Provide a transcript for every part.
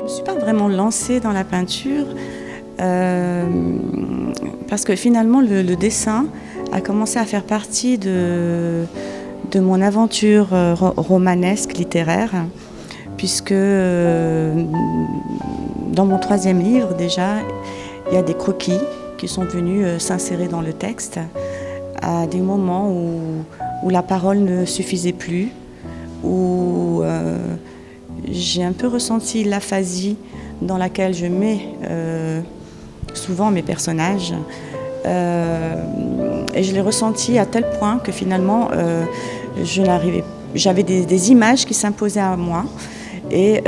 me suis pas vraiment lancée dans la peinture parce que finalement le dessin a commencé à faire partie de mon aventure romanesque littéraire, puisque dans mon 3e livre déjà, il y a des croquis qui sont venus s'insérer dans le texte à des moments où la parole ne suffisait plus, où j'ai un peu ressenti l'aphasie dans laquelle je mets souvent mes personnages. Et je l'ai ressenti à tel point que finalement, j'avais des images qui s'imposaient à moi et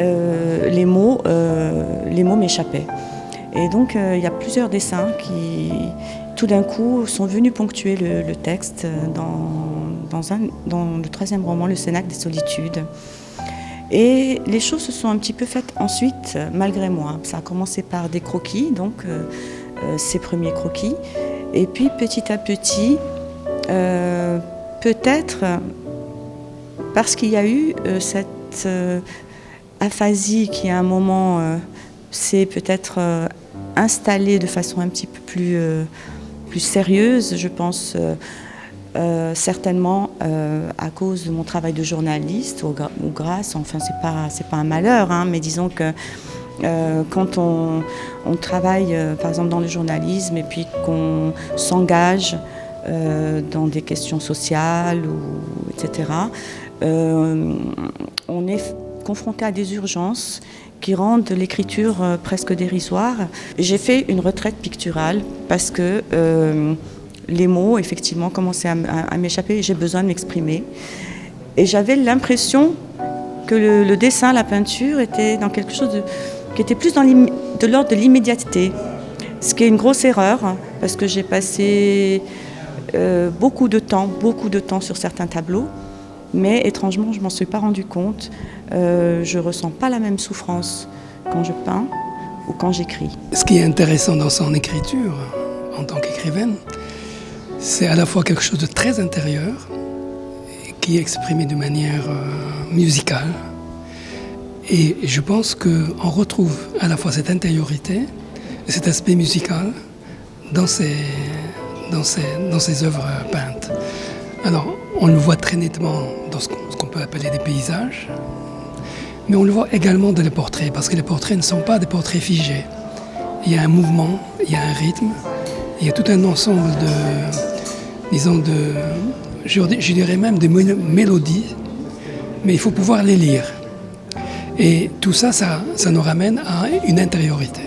les mots m'échappaient. Et donc, il y a plusieurs dessins qui, tout d'un coup, sont venus ponctuer le texte dans le 3e roman, Le Cénacle des Solitudes. Et les choses se sont un petit peu faites ensuite, malgré moi. Ça a commencé par des croquis, donc ces premiers croquis. Et puis, petit à petit, peut-être parce qu'il y a eu cette aphasie qui, à un moment, s'est peut-être installée de façon un petit peu plus sérieuse, je pense, certainement à cause de mon travail de journaliste, ou grâce, enfin c'est pas un malheur, hein, mais disons que quand on travaille par exemple dans le journalisme et puis qu'on s'engage dans des questions sociales, etc., on est confronté à des urgences qui rendent l'écriture presque dérisoire. J'ai fait une retraite picturale parce que les mots, effectivement, commençaient à m'échapper et j'ai besoin de m'exprimer. Et j'avais l'impression que le dessin, la peinture, était dans quelque chose qui était plus de l'ordre de l'immédiateté. Ce qui est une grosse erreur, parce que j'ai passé beaucoup de temps sur certains tableaux, mais étrangement, je ne m'en suis pas rendu compte. Je ne ressens pas la même souffrance quand je peins ou quand j'écris. Ce qui est intéressant dans son écriture, en tant qu'écrivaine, c'est à la fois quelque chose de très intérieur, qui est exprimé de manière musicale. Et je pense qu'on retrouve à la fois cette intériorité et cet aspect musical dans ses œuvres peintes. Alors, on le voit très nettement dans ce qu'on peut appeler des paysages, mais on le voit également dans les portraits, parce que les portraits ne sont pas des portraits figés. Il y a un mouvement, il y a un rythme, il y a tout un ensemble je dirais même de mélodies, mais il faut pouvoir les lire. Et tout ça, ça nous ramène à une intériorité.